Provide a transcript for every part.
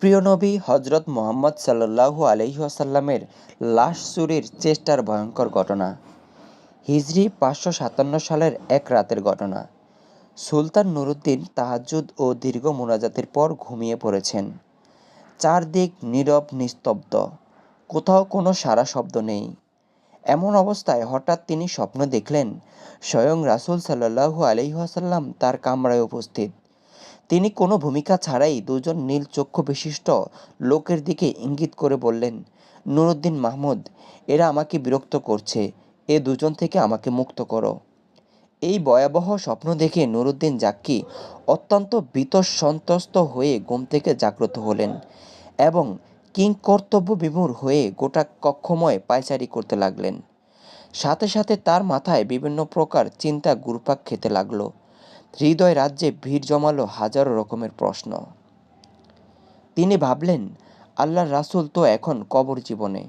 প্রিয় নবী হজরত মুহাম্মদ সাল্লাল্লাহু আলাইহি ওয়াসাল্লামের লাশ চুরির চেষ্টার ভয়ঙ্কর ঘটনা। হিজরি ৫৫৭ সালের এক রাতের ঘটনা। সুলতান নুরুদ্দিন তাহাজ্জুদ ও দীর্ঘ মোনাজাতের পর ঘুমিয়ে পড়েছেন। চারদিক নীরব নিস্তব্ধ, কোথাও কোনো সাড়া শব্দ নেই। এমন অবস্থায় হঠাৎ তিনি স্বপ্ন দেখলেন, স্বয়ং রাসূল সাল্লাল্লাহু আলাইহি ওয়াসাল্লাম তার কামরায় উপস্থিত। তিনি কোনো ভূমিকা ছাড়াই দুজন নীল চক্ষু বিশিষ্ট লোকের দিকে ইঙ্গিত করে বললেন, নুরুদ্দিন মাহমুদ, এরা আমাকে বিরক্ত করছে, এ দুজন থেকে আমাকে মুক্ত করো। এই ভয়াবহ স্বপ্ন দেখে নুরুদ্দিন জাক্কি অত্যন্ত ভীতসন্ত্রস্ত হয়ে ঘুম থেকে জাগ্রত হলেন এবং কিংকর্তব্য বিমূঢ় হয়ে গোটা কক্ষময় পায়চারি করতে লাগলেন। সাথে সাথে তার মাথায় বিভিন্ন প্রকার চিন্তা ঘুরপাক খেতে লাগলো। হৃদয় রাজ্যে ভিড় জমালো হাজারো রকমের প্রশ্ন। তিনি ভাবলেন, আল্লাহর রাসূল তো এখন কবর জীবনে,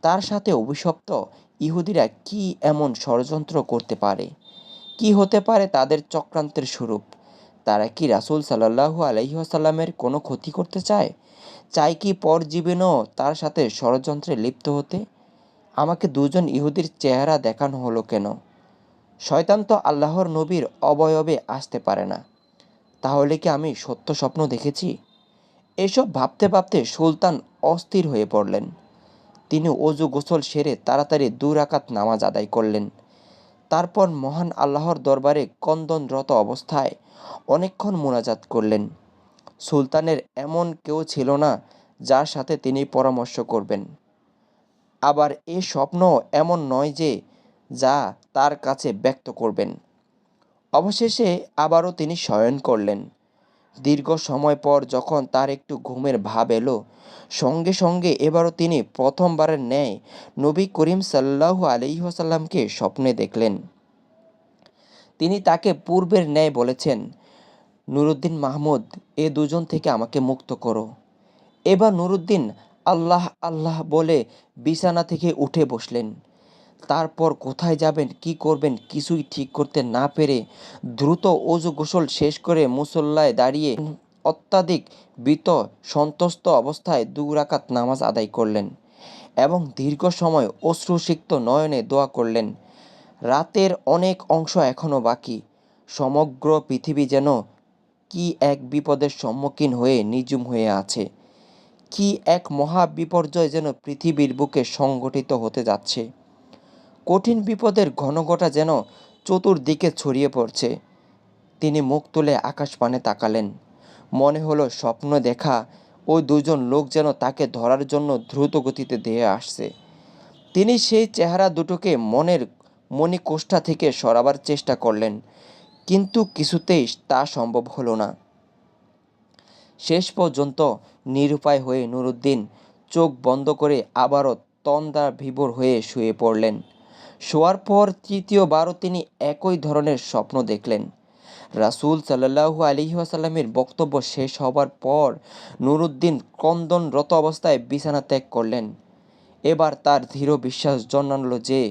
তার সাথে অভিশপ্ত ইহুদিরা কি এমন ষড়যন্ত্র করতে পারে? কি হতে পারে তাদের চক্রান্তের স্বরূপ? তারা কি রাসূল সাল্লাল্লাহু আলাইহি ওয়াসাল্লামের কোনো ক্ষতি করতে চায়? চায় কি পরজীবনেও তার সাথে ষড়যন্ত্রে লিপ্ত হতে? আমাকে দুজন ইহুদির চেহারা দেখানো হলো কেন? শয়তান তো আল্লাহর নবীর অবয়বে আসতে পারে না। তাহলে কি আমি সত্য স্বপ্ন দেখেছি? এসব ভাবতে ভাবতে সুলতান অস্থির হয়ে পড়লেন। তিনি অজু গোসল সেরে তাড়াতাড়ি ২ রাকাত নামাজ আদায় করলেন। তারপর মহান আল্লাহর দরবারে ক্রন্দনরত অবস্থায় অনেকক্ষণ মোনাজাত করলেন। সুলতানের এমন কেউ ছিল না যার সাথে তিনি পরামর্শ করবেন। আবার এ স্বপ্ন এমন নয় যে যা তার কাছে ব্যক্ত করবেন। অবশেষে আবারও তিনি শয়ন করলেন। দীর্ঘ সময় পর যখন তার একটু ঘুমের ভাব এলো, সঙ্গে সঙ্গে এবারও তিনি প্রথমবারের ন্যায় নবী করিম সাল্লাল্লাহু আলাইহি ওয়াসাল্লামকে স্বপ্নে দেখলেন। তিনি তাকে পূর্বের ন্যায় বলেছেন, নুরুদ্দিন মাহমুদ, এ দুজন থেকে আমাকে মুক্ত করো। এবার নুরুদ্দিন আল্লাহ আল্লাহ বলে বিছানা থেকে উঠে বসলেন। তারপর কোথায় যাবেন, কি করবেন কিছুই ঠিক করতে না পেরে দ্রুত অজু গোসল শেষ করে মুসল্লায় দাঁড়িয়ে অত্যাধিক ভীত সন্ত্রস্ত অবস্থায় ২ রাকাত নামাজ আদায় করলেন এবং দীর্ঘ সময় অশ্রুসিক্ত নয়নে দোয়া করলেন। রাতের অনেক অংশ এখনো বাকি। সমগ্র পৃথিবী যেন কি এক বিপদের সম্মুখীন হয়ে নিঝুম হয়ে আছে। কি এক মহা বিপর্যয় যেন পৃথিবীর বুকে সংঘটিত হতে যাচ্ছে। কঠিন বিপদের ঘনঘটা যেন চতুর্দিকে ছড়িয়ে পড়ছে। তিনি মুখ তুলে আকাশপানে তাকালেন। মনে হলো স্বপ্ন দেখা ওই দুজন লোক যেন তাকে ধরার জন্য দ্রুত গতিতে ধেয়ে আসছে। তিনি সেই চেহারা দুটোকে মনের মণিকোষ্ঠা থেকে সরাবার চেষ্টা করলেন, কিন্তু কিছুতেই তা সম্ভব হলো না। শেষ পর্যন্ত নিরুপায় হয়ে নুরুদ্দিন চোখ বন্ধ করে আবারও তন্দ্রা বিভোর হয়ে শুয়ে পড়লেন। শোয়ার পর তৃতীয়বারও তিনি একই ধরনের স্বপ্ন দেখলেন। রাসূল সাল্লাল্লাহু আলাইহি ওয়াসাল্লামের বক্তব্য শেষ হবার পর নুরুদ্দিন ক্রন্দনরত অবস্থায় বিছানা ত্যাগ করলেন। এবার তার দৃঢ় বিশ্বাস জন্মালো যে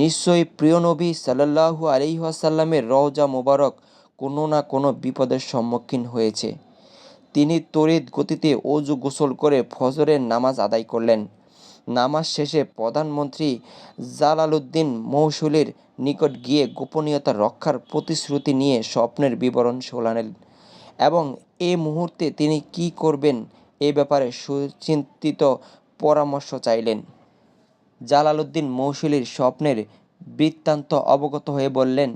নিশ্চয়ই প্রিয় নবী সাল্লাল্লাহু আলাইহি ওয়াসাল্লামের রওজা মোবারক কোনো না কোনো বিপদের সম্মুখীন হয়েছে। তিনি তড়িৎ গতিতে অজু গোসল করে ফজরের নামাজ আদায় করলেন। নামাজ শেষে প্রধানমন্ত্রী জালালউদ্দিন মহীশূরের নিকট গিয়ে গোপনীয়তা রক্ষার প্রতিশ্রুতি নিয়ে স্বপ্নের বিবরণ শোনালেন এবং এ মুহূর্তে তিনি কী করবেন এ ব্যাপারে সুচিন্তিত পরামর্শ চাইলেন। জালালউদ্দিন মহীশূরের স্বপ্নের বৃত্তান্ত অবগত হয়ে বললেন,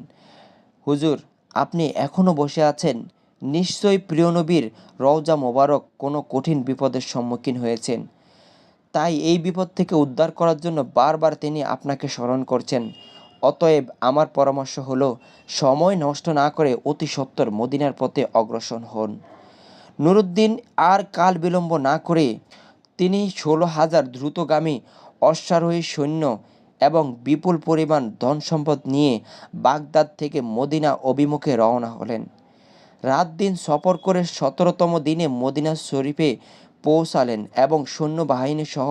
হুজুর, আপনি এখনও বসে আছেন। নিশ্চয়ই প্রিয় নবীর রওজা মোবারক কোনো কঠিন বিপদের সম্মুখীন হয়েছেন। তাই এই বিপদ থেকে উদ্ধার করার জন্য বারবার তিনি আপনাকে স্মরণ করছেন। অতএব আমার পরামর্শ হলো, সময় নষ্ট না করে অতি সত্বর মদিনার পথে অগ্রসর হন। নুরুদ্দিন আর কাল বিলম্ব না করে তিনি ১৬,০০০ দ্রুতগামী অশ্বারোহী সৈন্য এবং বিপুল পরিমাণ ধনসম্পদ নিয়ে বাগদাদ থেকে মদিনা অভিমুখে রওনা হলেন। রাত দিন সফর করে ১৭তম দিনে মদিনা শরীফে পৌঁছালেন এবং সৈন্যবাহিনী সহ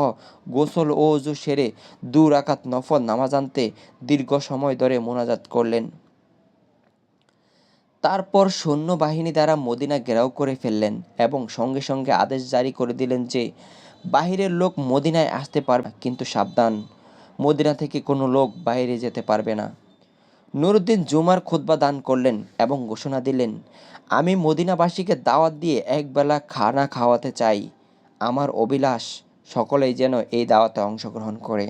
গোসল ও অজু সেরে ২ রাকাত নফল নামাজ আনতে দীর্ঘ সময় ধরে মোনাজাত করলেন। তারপর সৈন্যবাহিনী দ্বারা মদিনা ঘেরাও করে ফেললেন এবং সঙ্গে সঙ্গে আদেশ জারি করে দিলেন যে বাহিরের লোক মদিনায় আসতে পারবে না, কিন্তু সাবধান, মদিনা থেকে কোনো লোক বাইরে যেতে পারবে না। নুরুদ্দিন জুমার খুতবা দান করলেন এবং ঘোষণা দিলেন, আমি মদিনাবাসীকে দাওয়াত দিয়ে একবেলা খানা খাওয়াতে চাই। আমার অভিলাষ সকলেই যেন এই দাওয়াতে অংশগ্রহণ করে।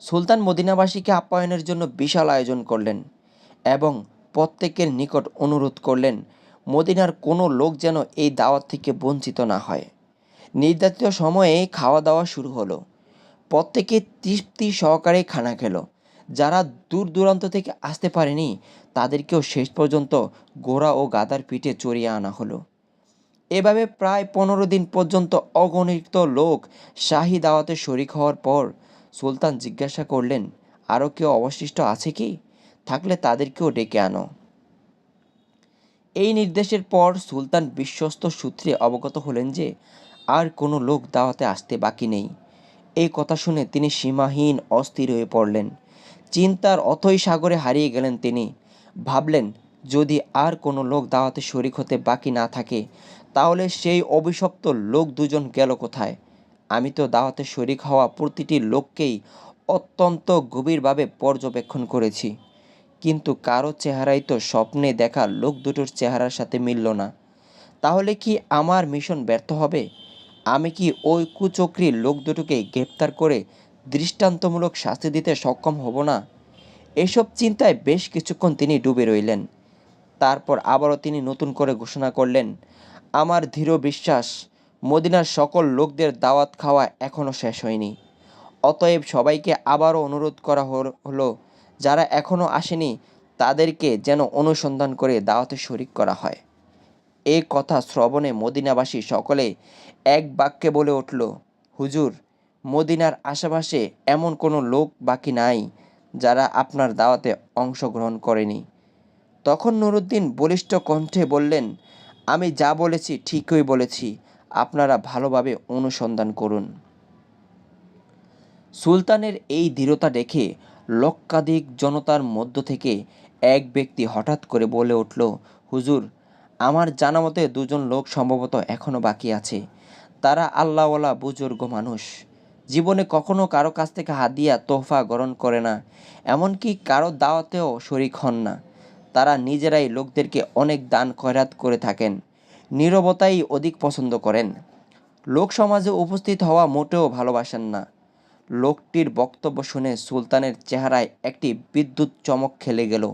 সুলতান মদিনাবাসীকে আপ্যায়নের জন্য বিশাল আয়োজন করলেন এবং প্রত্যেকের নিকট অনুরোধ করলেন মদিনার কোনো লোক যেন এই দাওয়াত থেকে বঞ্চিত না হয়। নির্ধারিত সময়ে খাওয়া দাওয়া শুরু হলো। প্রত্যেকে তৃপ্তি সহকারে খানা খেলো। যারা দূর দূরান্ত থেকে আসতে পারেনি তাদেরকেও শেষ পর্যন্ত ঘোড়া ও গাধার পিঠে চড়িয়ে আনা হলো। এভাবে প্রায় 15 দিন পর্যন্ত অগণিত লোক শাহী দাওয়াতে শরিক হওয়ার পর সুলতান জিজ্ঞাসা করলেন, আরও কেউ অবশিষ্ট আছে কি? থাকলে তাদেরকেও ডেকে আনো। এই নির্দেশের পর সুলতান বিশ্বস্ত সূত্রে অবগত হলেন যে আর কোনো লোক দাওয়াতে আসতে বাকি নেই। এই কথা শুনে তিনি সীমাহীন অস্থির হয়ে পড়লেন। চিন্তার অথই সাগরে হারিয়ে গেলেন তিনি। ভাবলেন, যদি আর কোনো লোক দাওয়াতে শরিক হতে বাকি না থাকে তাহলে সেই অভিশপ্ত লোক দুজন গেল কোথায়? আমি তো দাওয়াতে শরিক হওয়া প্রতিটি লোককেই অত্যন্ত গভীরভাবে পর্যবেক্ষণ করেছি, কিন্তু কারো চেহারাই তো স্বপ্নে দেখা লোক দুটোর চেহারার সাথে মিলল না। তাহলে কি আমার মিশন ব্যর্থ হবে? আমি কি ওই কুচক্রী লোক দুটোকে গ্রেপ্তার করে দৃষ্টান্তমূলক শাস্তি দিতে সক্ষম হব না? এসব চিন্তায় বেশ কিছুক্ষণ তিনি ডুবে রইলেন। তারপর আবারও তিনি নতুন করে ঘোষণা করলেন, আমার দৃঢ় বিশ্বাস মদিনার সকল লোকদের দাওয়াত খাওয়া এখনও শেষ হয়নি। অতএব সবাইকে আবারও অনুরোধ করা হলো, যারা এখনও আসেনি তাদেরকে যেন অনুসন্ধান করে দাওয়াতে শরিক করা হয়। এই কথা শ্রবণে মদিনাবাসী সকলে এক বাক্যে বলে উঠল, হুজুর, মদিনার আশেপাশে এমন কোনো লোক বাকি নাই যারা আপনার দাওয়াতে অংশগ্রহণ করেনি। তখন নুরুদ্দিন বলিষ্ঠ কণ্ঠে বললেন, আমি যা বলেছি ঠিকই বলেছি, আপনারা ভালোভাবে অনুসন্ধান করুন। সুলতানের এই দৃঢ়তা দেখে লক্ষাধিক জনতার মধ্য থেকে এক ব্যক্তি হঠাৎ করে বলে উঠল, হুজুর, আমার জানা মতে দুজন লোক সম্ভবত এখনও বাকি আছে। তারা আল্লাহওয়ালা বুজুর্গ মানুষ, জীবনে কখনো কারো কাছ থেকে হাদিয়া তোহফা গ্রহণ করে না, এমনকি কারো দাওয়াতেও শরিক হন না। তারা নিজেরাই লোকদেরকে অনেক দান খয়রাত করে থাকেন, নীরবতাই অধিক পছন্দ করেন, লোক সমাজে উপস্থিত হওয়া মোটেও ভালোবাসেন না। লোকটির বক্তব্য শুনে সুলতানের চেহারায় একটি বিদ্যুৎ চমক খেলে গেল।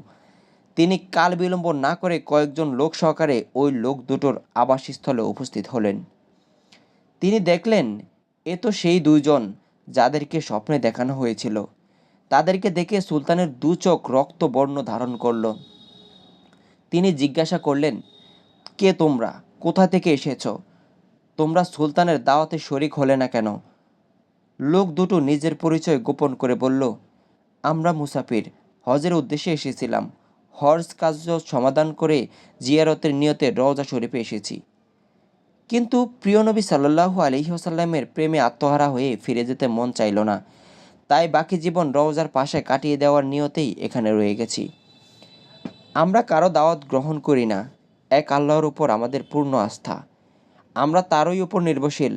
তিনি কাল বিলম্ব না করে কয়েকজন লোক সহকারে ওই লোক দুটোর আবাসস্থলে উপস্থিত হলেন। তিনি দেখলেন, এ তো সেই দুইজন যাদেরকে স্বপ্নে দেখানো হয়েছিল। তাদেরকে দেখে সুলতানের দু চোখ রক্তবর্ণ ধারণ করল। তিনি জিজ্ঞাসা করলেন, কে তোমরা? কোথা থেকে এসেছ? তোমরা সুলতানের দাওয়াতে শরিক হলে না কেন? লোক দুটো নিজের পরিচয় গোপন করে বলল, আমরা মুসাফির, হজের উদ্দেশ্যে এসেছিলাম। হজ কাজ সমাধান করে জিয়ারতের নিয়তে রওজা শরীফে এসেছি। কিন্তু প্রিয় নবী সাল্লাল্লাহু আলাইহি ওয়াসাল্লামের প্রেমে আত্মহারা হয়ে ফিরে যেতে মন চাইল না, তাই বাকি জীবন রওজার পাশে কাটিয়ে দেওয়ার নিয়তেই এখানে রয়ে গেছি। আমরা কারো দাওয়াত গ্রহণ করি না, এক আল্লাহর উপর আমাদের পূর্ণ আস্থা। আমরা তারই উপর নির্ভরশীল,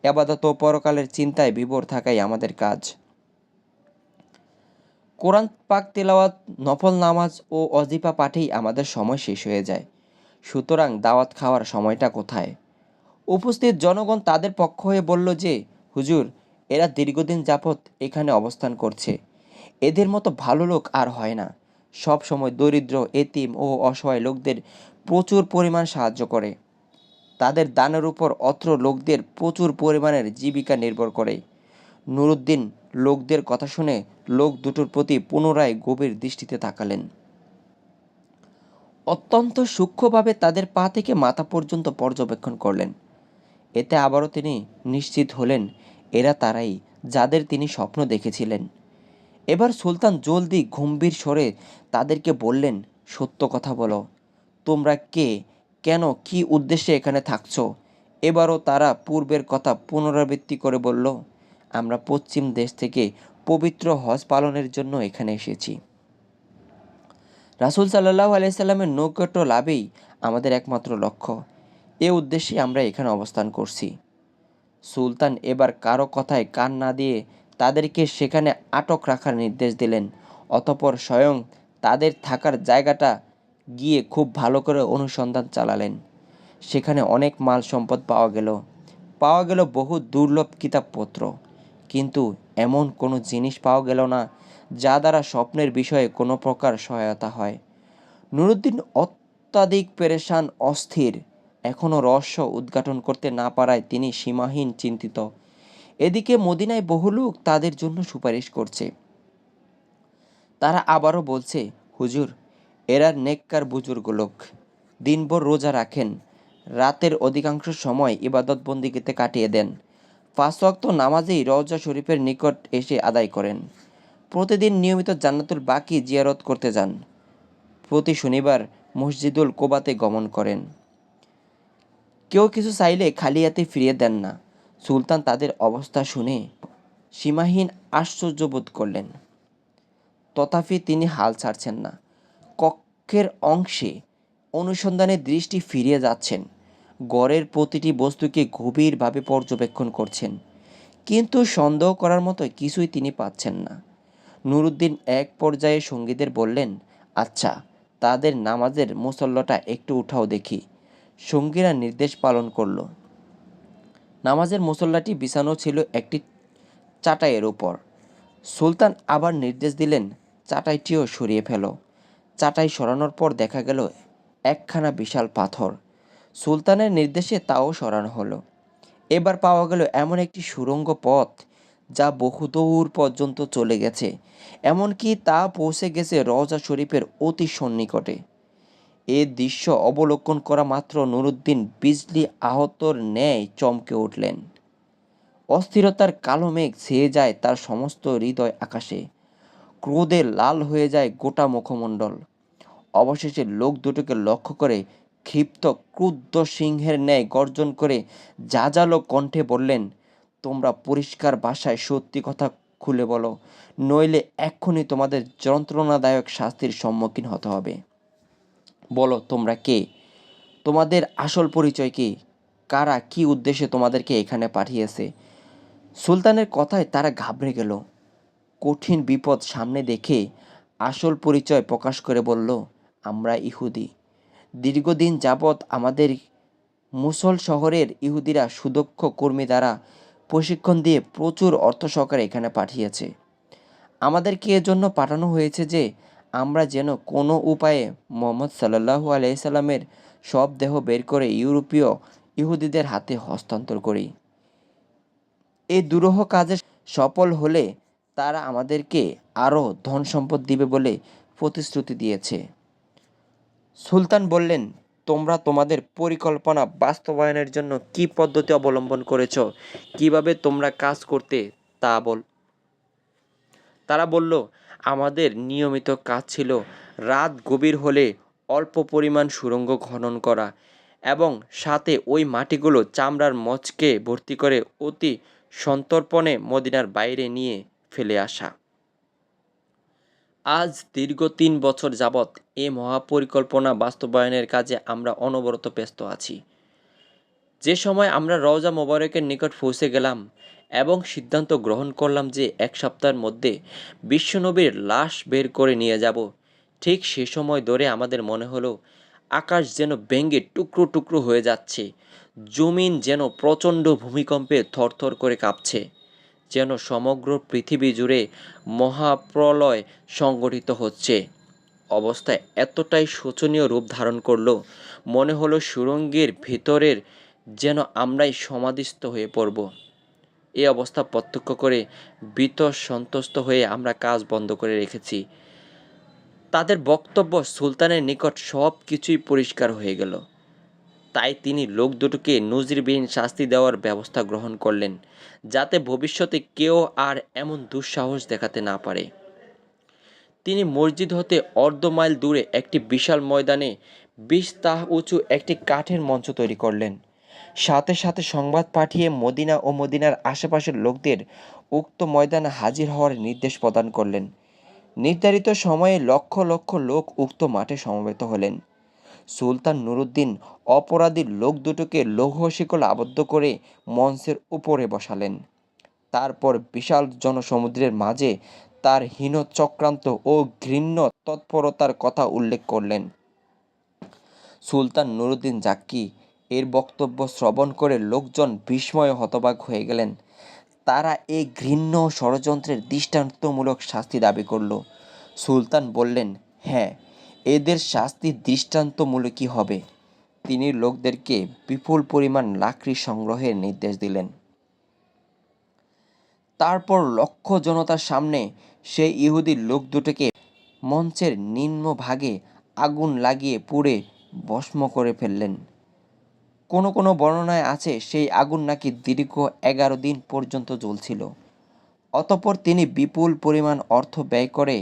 ইবাদত ও পরকালের চিন্তায় বিভোর থাকাই আমাদের কাজ। কোরআন পাক তেলাওয়াত, নফল নামাজ ও অজিফা পাঠেই আমাদের সময় শেষ হয়ে যায়। সুতরাং দাওয়াত খাওয়ার সময়টা কোথায়? উপস্থিত জনগণ তাদের পক্ষ হয়ে বলল যে, হুজুর, এরা দীর্ঘদিন যাবৎ এখানে অবস্থান করছে। এদের মতো ভালো লোক আর হয় না। সব সময় দরিদ্র, এতিম ও অসহায় লোকদের প্রচুর পরিমাণ সাহায্য করে। তাদের দানের উপর অত্র লোকদের প্রচুর পরিমাণের জীবিকা নির্ভর করে। নুরুদ্দিন লোকদের কথা শুনে লোক দুটোর প্রতি পুনরায় গভীর দৃষ্টিতে তাকালেন। অত্যন্ত সূক্ষ্মভাবে তাদের পা থেকে মাথা পর্যন্ত পর্যবেক্ষণ করলেন। এতে আবারও তিনি নিশ্চিত হলেন, এরা তারাই যাদের তিনি স্বপ্ন দেখেছিলেন। এবার সুলতান জলদি গম্ভীর স্বরে তাদেরকে বললেন, সত্য কথা বলো, তোমরা কে, কেন, কি উদ্দেশ্যে এখানে থাকছো? এবারও তারা পূর্বের কথা পুনরাবৃত্তি করে বলল, আমরা পশ্চিম দেশ থেকে পবিত্র হজ পালনের জন্য এখানে এসেছি। রাসূল সাল্লাল্লাহু আলাইহি সাল্লামের নৈকট্য লাভেই আমাদের একমাত্র লক্ষ্য। এ উদ্দেশ্যে আমরা এখানে অবস্থান করছি। সুলতান এবার কারো কথায় কান না দিয়ে তাদেরকে সেখানে আটক রাখার নির্দেশ দিলেন। অতঃপর স্বয়ং তাদের থাকার জায়গাটা গিয়ে খুব ভালো করে অনুসন্ধান চালালেন। সেখানে অনেক মাল সম্পদ পাওয়া গেল বহু দুর্লভ কিতাবপত্র, কিন্তু এমন কোনো জিনিস পাওয়া গেল না যা দ্বারা স্বপ্নের বিষয়ে কোনো প্রকার সহায়তা হয়। নুরুদ্দিন অত্যাধিক পেরেশান, অস্থির। এখনও রহস্য উদ্ঘাটন করতে না পারায় তিনি সীমাহীন চিন্তিত। এদিকে মদিনায় বহু লোক তাদের জন্য সুপারিশ করছে। তারা আবারও বলছে, হুজুর, এরা নেককার বুজুর্গ লোক, দিনভর রোজা রাখেন, রাতের অধিকাংশ সময় ইবাদত বন্দিগিতে কাটিয়ে দেন, 5 ওয়াক্ত নামাজেই রওজা শরীফের নিকট এসে আদায় করেন, প্রতিদিন নিয়মিত জান্নাতুল বাকি জিয়ারত করতে যান, প্রতি শনিবার মসজিদুল কোবাতে গমন করেন। কেউ কিছু চাইলে খালি হাতে ফিরিয়ে দেন না। সুলতান তাদের অবস্থা শুনে সীমাহীন আশ্চর্য বোধ করলেন। তথাপি তিনি হাল ছাড়ছেন না। কক্ষের অংশে অনুসন্ধানের দৃষ্টি ফিরিয়ে যাচ্ছেন। গড়ের প্রতিটি বস্তুকে গভীরভাবে পর্যবেক্ষণ করছেন, কিন্তু সন্দেহ করার মতো কিছুই তিনি পাচ্ছেন না। নুরুদ্দিন এক পর্যায়ে সঙ্গীদের বললেন, আচ্ছা, তাদের নামাজের মুসল্লাটা একটু উঠাও দেখি। সঙ্গীরা নির্দেশ পালন করল। নামাজের মুসল্লাটি বিছানো ছিল একটি চাটাইয়ের উপর। সুলতান আবার নির্দেশ দিলেন, চাটাইটিও সরিয়ে ফেলো। চাটাই সরানোর পর দেখা গেল একখানা বিশাল পাথর। সুলতানের নির্দেশে তাও সরানো হলো। এবার পাওয়া গেল এমন একটি সুড়ঙ্গ পথ যা বহুদূর পর্যন্ত চলে গেছে, এমনকি তা পৌঁছে গেছে রওজা শরীফের অতি সন্নিকটে। এ দৃশ্য অবলোকন করা মাত্র নুরুদ্দিন বিজলি আহতর ন্যায় চমকে উঠলেন। অস্থিরতার কালো মেঘ ছেয়ে যায় তার সমস্ত হৃদয় আকাশে। ক্রোধে লাল হয়ে যায় গোটা মুখমণ্ডল। অবশেষে লোক দুটোকে লক্ষ্য করে ক্ষিপ্ত ক্রুদ্ধ সিংহের ন্যায় গর্জন করে জাজালো কণ্ঠে বললেন, তোমরা পরিষ্কার ভাষায় সত্যি কথা খুলে বলো, নইলে এক্ষুনি তোমাদের যন্ত্রণাদায়ক শাস্তির সম্মুখীন হতে হবে। বলো, তোমরা কে? তোমাদের আসল পরিচয় কি? কারা কি উদ্দেশ্যে তোমাদেরকে এখানে পাঠিয়েছে? সুলতানের কথায় তারা ঘাবড়ে গেল। কঠিন বিপদ সামনে দেখে আসল পরিচয় প্রকাশ করে বলল, আমরা ইহুদি। দীর্ঘদিন যাবৎ আমাদের মুসল শহরের ইহুদিরা সুদক্ষ কর্মী দ্বারা প্রশিক্ষণ দিয়ে প্রচুর অর্থ সহকারে এখানে পাঠিয়েছে। আমাদেরকে এজন্য পাঠানো হয়েছে যে আমরা যেন কোনো উপায়ে মুহাম্মদ সাল্লাল্লাহু আলাইহি সাল্লামের সব দেহ বের করে ইউরোপীয় ইহুদিদের হাতে হস্তান্তর করি। এই দুরূহ কাজে সফল হলে তারা আমাদেরকে আরও ধন সম্পদ দিবে বলে প্রতিশ্রুতি দিয়েছে। সুলতান বললেন, তোমরা তোমাদের পরিকল্পনা বাস্তবায়নের জন্য কি পদ্ধতি অবলম্বন করেছ, কিভাবে তোমরা কাজ করতে তা বল। তারা বলল, আমাদের নিয়মিত কাজ ছিল রাত গভীর হলে অল্প পরিমাণ সুড়ঙ্গ খনন করা এবং সাথে ওই মাটিগুলো চামড়ার মচকে ভর্তি করে অতি সন্তর্পণে মদিনার বাইরে নিয়ে ফেলে আসা। আজ দীর্ঘ 3 বছর যাবৎ এ মহাপরিকল্পনা বাস্তবায়নের কাজে আমরা অনবরত ব্যস্ত আছি। যে সময় আমরা রওজা মোবারকের নিকট পৌঁছে গেলাম এবং সিদ্ধান্ত গ্রহণ করলাম যে 1 সপ্তাহের মধ্যে বিশ্বনবীর লাশ বের করে নিয়ে যাব, ঠিক সে সময় ধরে আমাদের মনে হলো আকাশ যেন ভেঙে টুকরো টুকরো হয়ে যাচ্ছে, জমিন যেন প্রচণ্ড ভূমিকম্পে থরথর করে কাঁপছে, যেন সমগ্র পৃথিবী জুড়ে মহাপ্রলয় সংঘটিত হচ্ছে। অবস্থা এতটাই শোচনীয় রূপ ধারণ করলো, মনে হলো সুড়ঙ্গের ভেতরের যেন আমরাই সমাধিস্থ হয়ে পড়ব। এই অবস্থা প্রত্যক্ষ করে ভীত সন্ত্রস্ত হয়ে আমরা কাজ বন্ধ করে রেখেছি। তাদের বক্তব্য সুলতানের নিকট সব কিছুই পরিষ্কার হয়ে গেল। তাই তিনি লোক দুটোকে নজিরবিহীন শাস্তি দেওয়ার ব্যবস্থা গ্রহণ করলেন, যাতে ভবিষ্যতে কেউ আর এমন দুঃসাহস দেখাতে না পারে। তিনি মসজিদ হতে অর্ধ মাইল দূরে একটি বিশাল ময়দানে 20 তাহ উঁচু একটি কাঠের মঞ্চ তৈরি করলেন। সাথে সাথে সংবাদ পাঠিয়ে মদিনা ও মদিনার আশেপাশের লোকদের উক্ত ময়দানে হাজির হওয়ার নির্দেশ প্রদান করলেন। নির্ধারিত সময়ে লক্ষ লক্ষ লোক উক্ত মাঠে সমবেত হলেন। সুলতান নুরুদ্দিন অপরাধী লোক দুটোকে লৌহ শিকলে আবদ্ধ করে মঞ্চের উপরে বসালেন। তারপর বিশাল জনসমুদ্রের মাঝে তার হীন চক্রান্ত ও ঘৃণ্য তৎপরতার কথা উল্লেখ করলেন। সুলতান নুরুদ্দিন জাক্কি এর বক্তব্য শ্রবণ করে লোকজন বিস্ময়ে হতবাক হয়ে গেলেন। তারা এই ঘৃণ্য ষড়যন্ত্রের দৃষ্টান্তমূলক শাস্তি দাবি করল। সুলতান বললেন, হ্যাঁ, এদের শাস্তি দৃষ্টান্তমূলকই হবে। তিনি লোকদেরকে বিপুল পরিমাণ লাকড়ি সংগ্রহের নির্দেশ দিলেন। তারপর লক্ষ জনতার সামনে সেই ইহুদি লোক দুটোকে মঞ্চের নিম্নভাগে আগুন লাগিয়ে পুড়ে ভস্ম করে ফেললেন। কোনো কোনো বর্ণনায় আছে সেই আগুন নাকি দীর্ঘ 11 দিন পর্যন্ত জ্বলছিল। অতঃপর তিনি বিপুল পরিমাণ অর্থ ব্যয় করে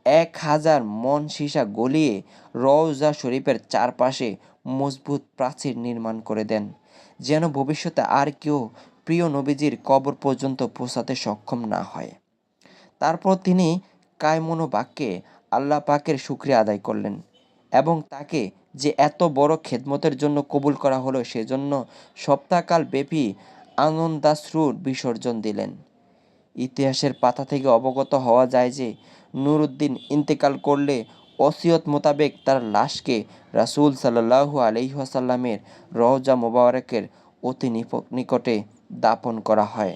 1000 মণ সীসা গলিয়ে রওজা শরীফের চারপাশে মজবুত প্রাচীর নির্মাণ করে দেন, যেন ভবিষ্যতে আর কেউ প্রিয় নবীজির কবর পর্যন্ত পৌঁছাতে সক্ষম না হয়। তারপর তিনি কায়মনোবাক্যে আল্লাহ পাকের শুকরিয়া আদায় করলেন এবং তাকে যে এত বড় খেদমতের জন্য কবুল করা হলো সেজন্য সপ্তাহকাল ব্যাপী আনন্দাশ্রুর বিসর্জন দিলেন। ইতিহাসের পাতা থেকে অবগত হওয়া যায় যে নুরুদ্দিন ইন্তেকাল করলে ওসিয়ত মোতাবেক তার লাশকে রাসূল সাল্লাল্লাহু আলাইহি ওয়াসাল্লামের রওজা মোবারকের অতি নিকটে দাফন করা হয়।